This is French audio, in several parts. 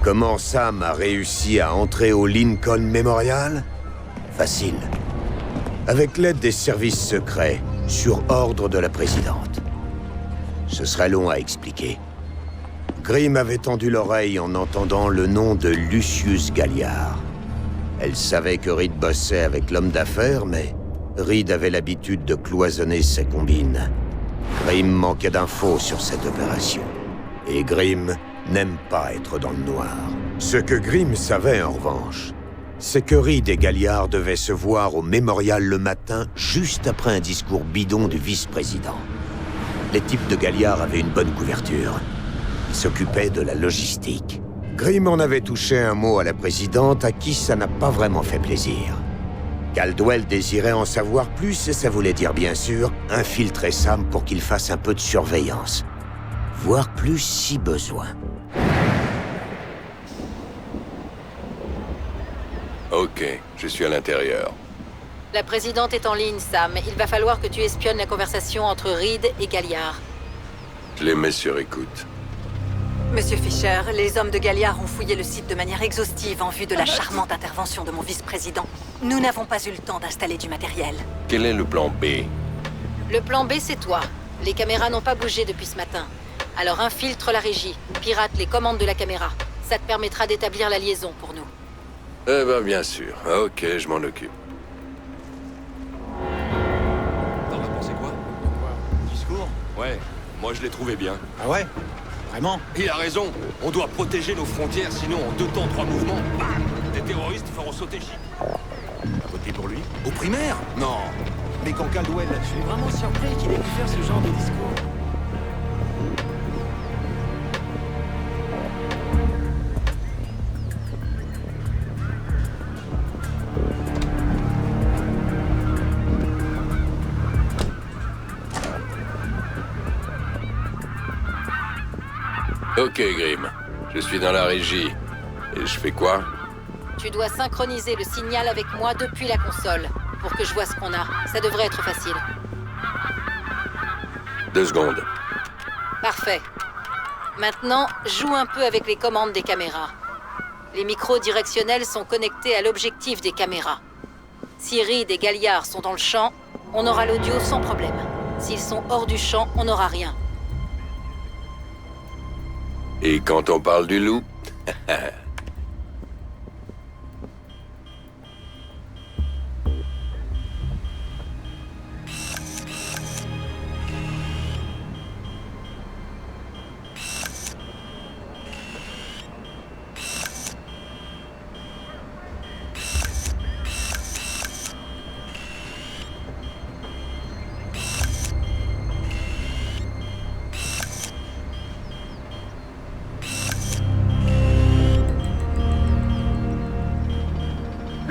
Comment Sam a réussi à entrer au Lincoln Memorial? Facile. Avec l'aide des services secrets, sur ordre de la présidente. Ce serait long à expliquer. Grimm avait tendu l'oreille en entendant le nom de Lucius Galliard. Elle savait que Reed bossait avec l'homme d'affaires, mais Reed avait l'habitude de cloisonner ses combines. Grimm manquait d'infos sur cette opération. Et Grimm n'aime pas être dans le noir. Ce que Grimm savait, en revanche, c'est que Reed et Galliard devaient se voir au mémorial le matin, juste après un discours bidon du vice-président. Les types de Galliard avaient une bonne couverture. Ils s'occupaient de la logistique. Grimm en avait touché un mot à la présidente, à qui ça n'a pas vraiment fait plaisir. Caldwell désirait en savoir plus, et ça voulait dire, bien sûr, infiltrer Sam pour qu'il fasse un peu de surveillance. Voire plus si besoin. Ok, je suis à l'intérieur. La présidente est en ligne, Sam. Il va falloir que tu espionnes la conversation entre Reed et Galliard. Je les mets sur écoute. Monsieur Fisher, les hommes de Galliard ont fouillé le site de manière exhaustive en vue de la charmante intervention de mon vice-président. Nous n'avons pas eu le temps d'installer du matériel. Quel est le plan B? Le plan B, c'est toi. Les caméras n'ont pas bougé depuis ce matin. Alors infiltre la régie, pirate les commandes de la caméra. Ça te permettra d'établir la liaison pour nous. Eh ben, bien sûr. Ok, je m'en occupe. T'en as pensé quoi? Discours? Ouais, moi je l'ai trouvé bien. Ah ouais? Vraiment? Il a raison. On doit protéger nos frontières, sinon en 2 temps, 3 mouvements, bam, des terroristes feront sauter Chypre. T'as voté pour lui? Au primaire? Non. Mais quand Caldwell... Je suis vraiment surpris qu'il ait pu faire ce genre de discours. Ok, Grimm. Je suis dans la régie. Et je fais quoi? Tu dois synchroniser le signal avec moi depuis la console, pour que je vois ce qu'on a. Ça devrait être facile. 2 secondes. Parfait. Maintenant, joue un peu avec les commandes des caméras. Les micros directionnels sont connectés à l'objectif des caméras. Si Reed et Galliard sont dans le champ, on aura l'audio sans problème. S'ils sont hors du champ, on n'aura rien. Et quand on parle du loup?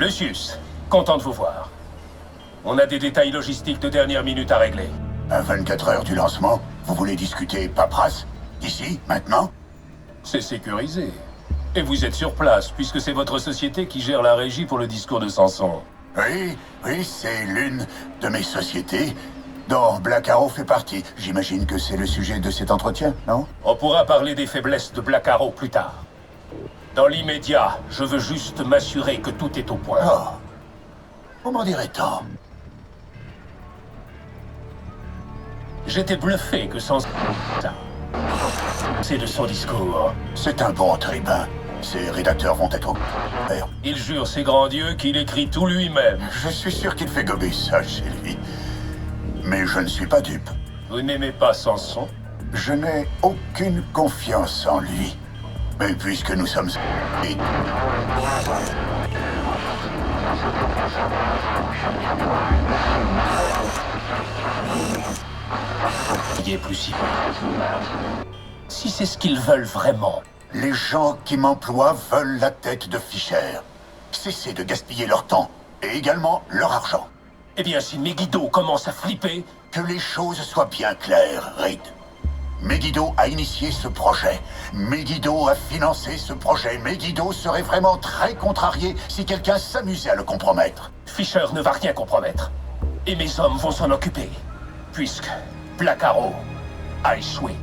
Lucius, content de vous voir. On a des détails logistiques de dernière minute à régler. À 24 heures du lancement, vous voulez discuter paperasse? Ici, maintenant? C'est sécurisé. Et vous êtes sur place, puisque c'est votre société qui gère la régie pour le discours de Samson. Oui, c'est l'une de mes sociétés dont Black Arrow fait partie. J'imagine que c'est le sujet de cet entretien, non? On pourra parler des faiblesses de Black Arrow plus tard. Dans l'immédiat, je veux juste m'assurer que tout est au point. Oh, vous m'en direz tant. J'étais bluffé que sans... C'est de son discours. C'est un bon tribun. Ses rédacteurs vont être au... Il jure ses grands dieux qu'il écrit tout lui-même. Je suis sûr qu'il fait gober ça chez lui. Mais je ne suis pas dupe. Vous n'aimez pas Samson? Je n'ai aucune confiance en lui. Mais puisque nous sommes... Il est plus si... Si c'est ce qu'ils veulent vraiment. Les gens qui m'emploient veulent la tête de Fisher. Cessez de gaspiller leur temps, et également leur argent. Eh bien, si Megiddo commence à flipper... Que les choses soient bien claires, Reed. Megiddo a initié ce projet. Megiddo a financé ce projet. Megiddo serait vraiment très contrarié si quelqu'un s'amusait à le compromettre. Fisher ne va rien compromettre. Et mes hommes vont s'en occuper. Puisque Black Arrow a échoué.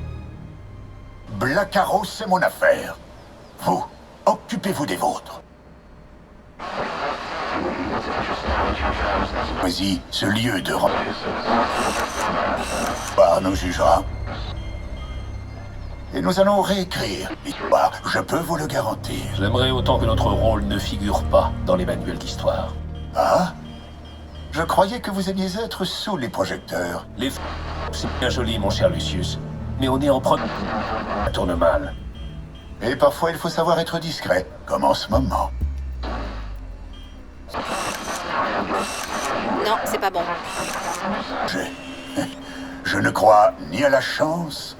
Black Arrow, c'est mon affaire. Vous, occupez-vous des vôtres. Vas-y, ce lieu de... nous jugera. Et nous allons réécrire l'histoire, je peux vous le garantir. J'aimerais autant que notre rôle ne figure pas dans les manuels d'histoire. Ah? Je croyais que vous aimiez être sous les projecteurs. Les c'est bien joli, mon cher Lucius. Mais on est en première. Ça tourne mal. Et parfois, il faut savoir être discret, comme en ce moment. Non, c'est pas bon. Je ne crois ni à la chance,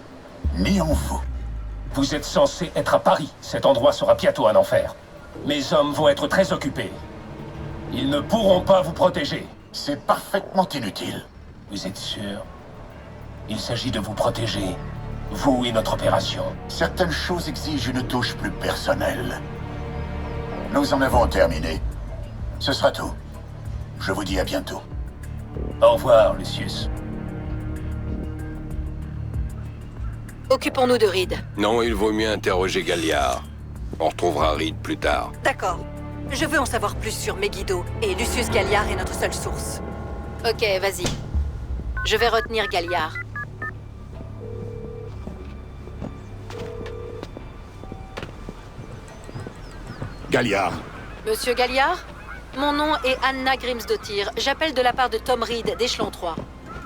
ni en vous. Vous êtes censé être à Paris. Cet endroit sera bientôt un enfer. Mes hommes vont être très occupés. Ils ne pourront pas vous protéger. C'est parfaitement inutile. Vous êtes sûr? Il s'agit de vous protéger. Vous et notre opération. Certaines choses exigent une touche plus personnelle. Nous en avons terminé. Ce sera tout. Je vous dis à bientôt. Au revoir, Lucius. Occupons-nous de Reed. Non, il vaut mieux interroger Galliard. On retrouvera Reed plus tard. D'accord. Je veux en savoir plus sur Megiddo, et Lucius Galliard est notre seule source. Ok, vas-y. Je vais retenir Galliard. Galliard. Monsieur Galliard? Mon nom est Anna Grimsdottir. J'appelle de la part de Tom Reed, d'Échelon 3.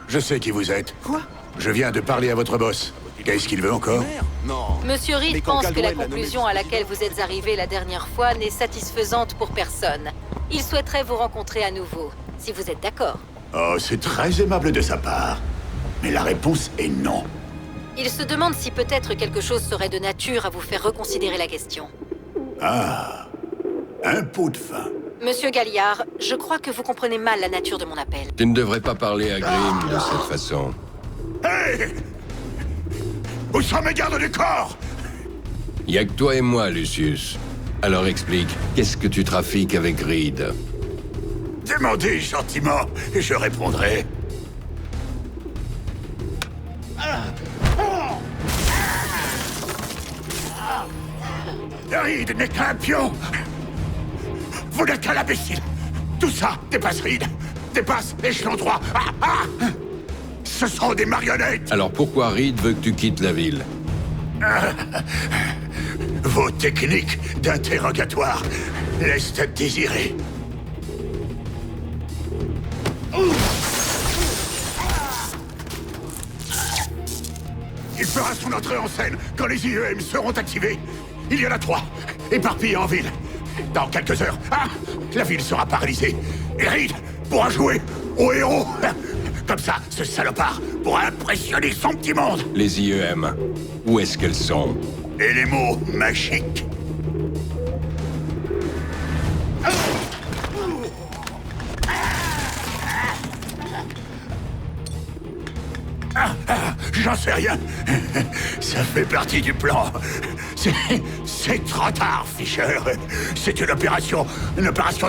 Je sais qui vous êtes. Quoi? Je viens de parler à votre boss. Qu'est-ce qu'il veut encore? Merde. Non. Monsieur Mais Reed quand pense que la Caldwell a nommé conclusion à Megiddo- laquelle vous êtes arrivé la dernière fois n'est satisfaisante pour personne. Il souhaiterait vous rencontrer à nouveau, si vous êtes d'accord. Oh, c'est très aimable de sa part. Mais la réponse est non. Il se demande si peut-être quelque chose serait de nature à vous faire reconsidérer la question. Ah, un pot de vin. Monsieur Galliard, je crois que vous comprenez mal la nature de mon appel. Tu ne devrais pas parler à Grimm de cette façon. Hé! Où sont mes gardes du corps? Y a que toi et moi, Lucius. Alors explique, qu'est-ce que tu trafiques avec Reed? Demandez gentiment, et je répondrai. Reed n'est qu'un pion. Vous n'êtes qu'un imbécile. Tout ça dépasse Reed, dépasse l'échelon 3. Ce sont des marionnettes. Alors pourquoi Reed veut que tu quittes la ville? Vos techniques d'interrogatoire laissent à désirer. Il fera son entrée en scène quand les IEM seront activés. Il y en a 3, éparpillés en ville. Dans quelques heures, la ville sera paralysée. Et Reed pourra jouer au héros. Comme ça, ce salopard pourra impressionner son petit monde. Les IEM, où est-ce qu'elles sont? Et les mots magiques. J'en sais rien. Ça fait partie du plan. C'est trop tard, Fisher. C'est une opération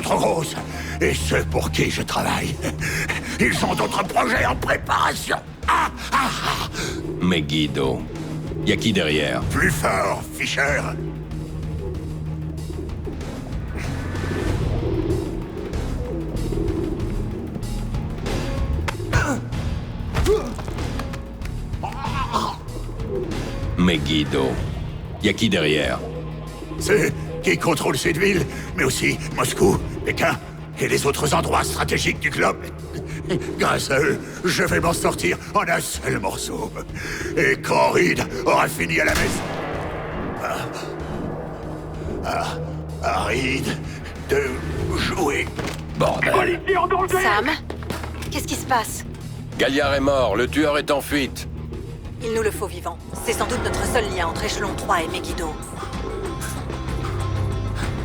trop grosse. Et ceux pour qui je travaille, ils ont d'autres projets en préparation. Megiddo. Y a qui derrière? Plus fort, Fisher. Megiddo. Y a qui derrière? C'est qui contrôle cette ville, mais aussi Moscou, Pékin et les autres endroits stratégiques du globe. Grâce à eux, je vais m'en sortir en un seul morceau. Et quand Reed aura fini à la messe... à Reed de jouer. Bordel. Sam? Qu'est-ce qui se passe? Galliard est mort, le tueur est en fuite. Il nous le faut vivant. C'est sans doute notre seul lien entre Échelon 3 et Megiddo.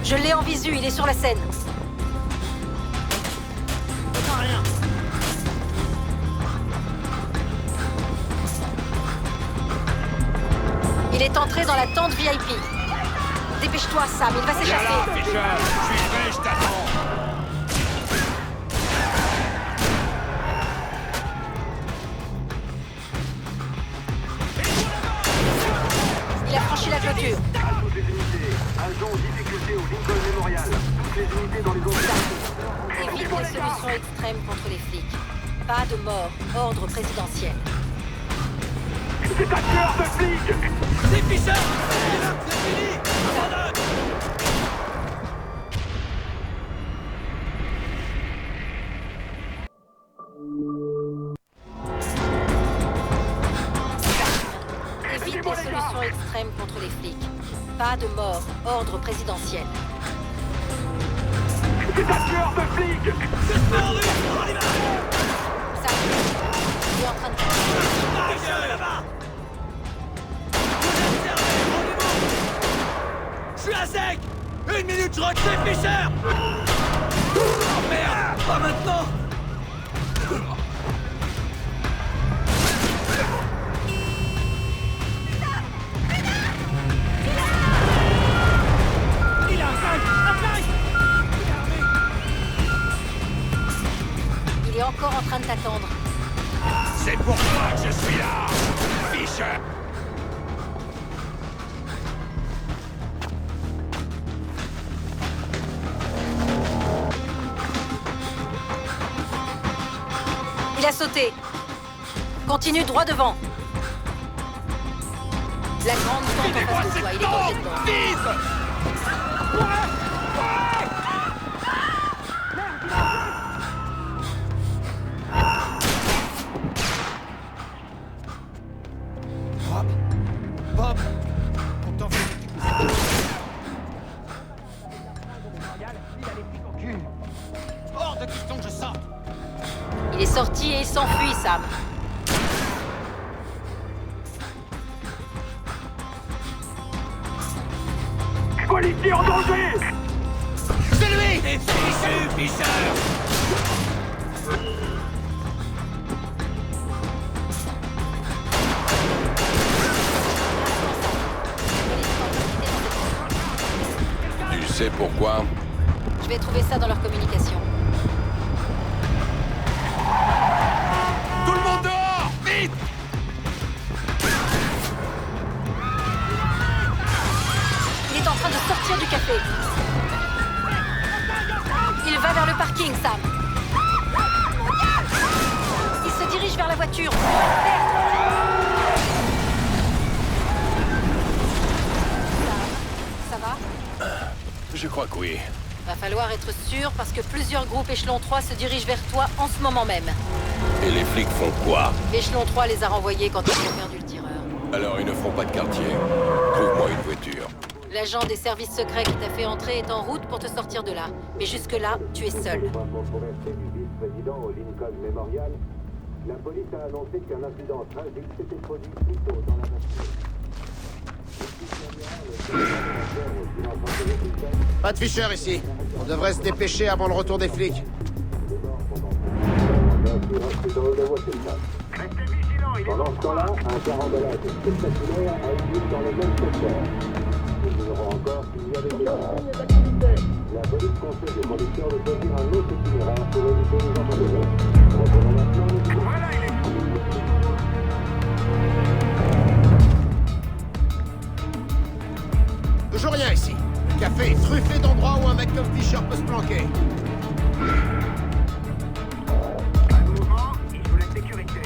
Je l'ai en visu, il est sur la scène. Il est entré dans la tente VIP. Dépêche-toi, Sam, il va s'échapper. Je suis prêt, je t'attends. Il Il a franchi la clôture. À toutes les unités. Agent en difficulté au Lincoln Memorial. Toutes les unités dans les zones. Évite les solutions extrêmes contre les flics. Pas de mort. Ordre présidentiel. C'est un tueur de flics! C'est Fisher! C'est fini! Abandonne! Évite les solutions extrêmes contre les flics. Pas de mort. Ordre présidentiel. C'est un tueur de flics! Ça. Il est en train de... Là-bas! Je suis à sec! 1 minute, je recule, Fisher! Oh merde! Pas maintenant! Il a un flingue! Un flingue! Il est encore en train de t'attendre. C'est pour toi que je suis là! Fisher! Il a sauté. Continue droit devant. La grande tente en face de toi. Il est tombé dedans. Bob! Content. Hors de question que je sorte! Il est sorti et il s'enfuit, Sam. Policier en danger! C'est lui! C'est fichu, Fisher! Tu sais pourquoi? Je vais trouver ça dans leur communication. Tout le monde dehors! Vite! Il est en train de sortir du café. Il va vers le parking, Sam. Il se dirige vers la voiture. Ça va? Je crois que oui. Va falloir être sûr parce que plusieurs groupes échelon 3 se dirigent vers toi en ce moment même. Et les flics font quoi? Échelon 3 les a renvoyés quand ils ont perdu le tireur. Alors ils ne feront pas de quartier. Trouve-moi une voiture. L'agent des services secrets qui t'a fait entrer est en route pour te sortir de là. Mais jusque-là, tu es seul. Controversé du vice-président au Lincoln Memorial, la police a annoncé qu'un incident tragique s'était produit plus tôt dans la matinée. Pas de Fisher ici. On devrait se dépêcher avant le retour des flics. Restez vigilants, il est Pendant ce temps-là, un car emballage spectaculaire a eu lieu dans le même secteur. Nous ignorons encore s'il y avait des activités. La police conseille aux conducteurs de choisir un autre itinéraire pour éviter les embouteillages. Reprenons maintenant. Voilà, il est... Toujours rien ici. Le café est truffé d'endroits où un mec comme Fisher peut se planquer. Pas de mouvement, il faut la sécurité.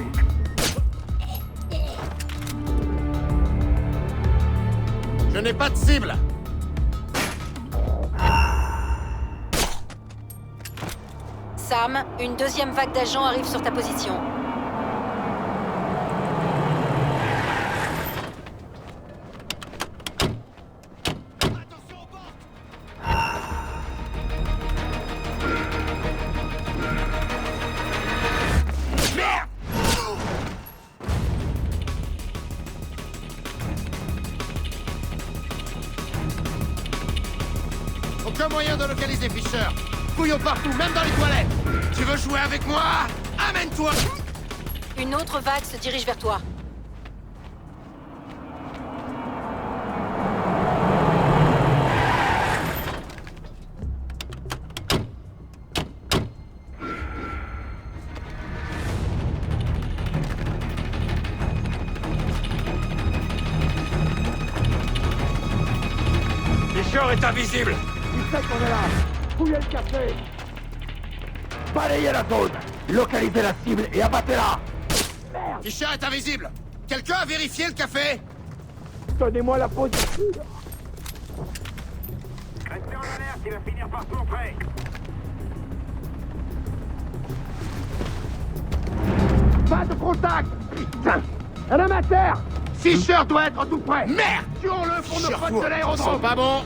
Je n'ai pas de cible. Sam, une deuxième vague d'agents arrive sur ta position. Aucun moyen de localiser Fisher. Fouillons partout, même dans les toilettes. Tu veux jouer avec moi? Amène-toi! Une autre vague se dirige vers toi. Fisher est invisible. Il sait qu'on est là. Fouillez le café. Balayez la zone. Localisez la cible et abattez-la. Fisher est invisible. Quelqu'un a vérifié le café? Donnez-moi la position. Restez en alerte, il va finir par se montrer. Pas de contact. Putain. Un homme à terre. Fisher doit être tout près. Merde! Tuons-le pour nos potes de Sent l'aérodrome. pas bon.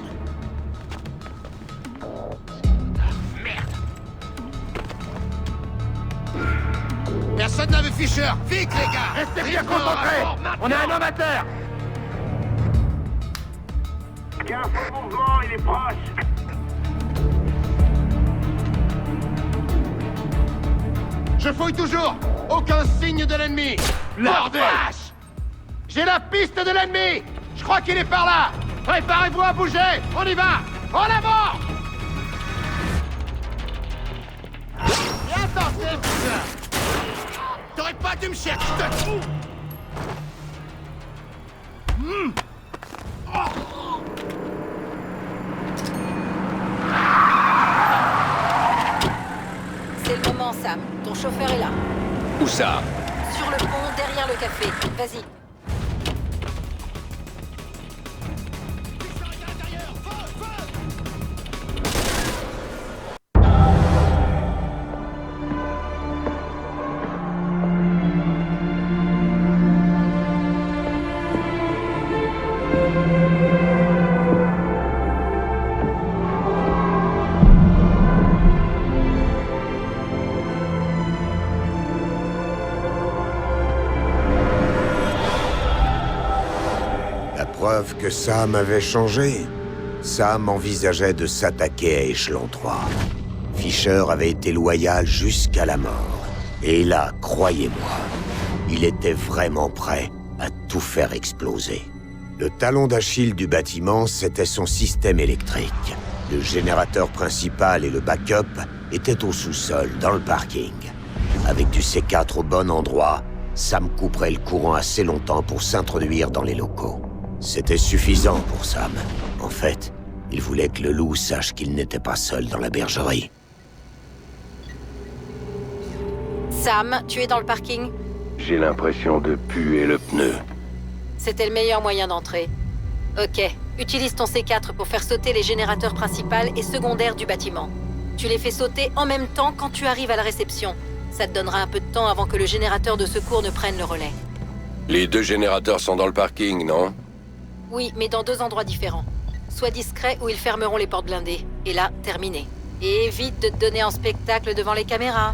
Personne n'a vu Fisher. Vite, les gars! Restez bien concentrés. On a un homme à terre. Gaffe au mouvement, il est proche. Je fouille toujours. Aucun signe de l'ennemi. Bordel! J'ai la piste de l'ennemi. Je crois qu'il est par là. Préparez-vous à bouger. On y va. En avant! Viens tenter, Fisher. T'aurais pas dû me chercher. C'est le moment, Sam. Ton chauffeur est là. Où ça? Sur le pont, derrière le café. Vas-y. Preuve que Sam avait changé. Sam envisageait de s'attaquer à Échelon 3. Fisher avait été loyal jusqu'à la mort. Et là, croyez-moi, il était vraiment prêt à tout faire exploser. Le talon d'Achille du bâtiment, c'était son système électrique. Le générateur principal et le backup étaient au sous-sol, dans le parking. Avec du C4 au bon endroit, Sam couperait le courant assez longtemps pour s'introduire dans les locaux. C'était suffisant pour Sam. En fait, il voulait que le loup sache qu'il n'était pas seul dans la bergerie. Sam, tu es dans le parking? J'ai l'impression de puer le pneu. C'était le meilleur moyen d'entrer. Ok, utilise ton C4 pour faire sauter les générateurs principaux et secondaires du bâtiment. Tu les fais sauter en même temps quand tu arrives à la réception. Ça te donnera un peu de temps avant que le générateur de secours ne prenne le relais. Les 2 générateurs sont dans le parking, non? Oui, mais dans 2 endroits différents. Sois discret ou ils fermeront les portes blindées. Et là, terminé. Et évite de te donner en spectacle devant les caméras.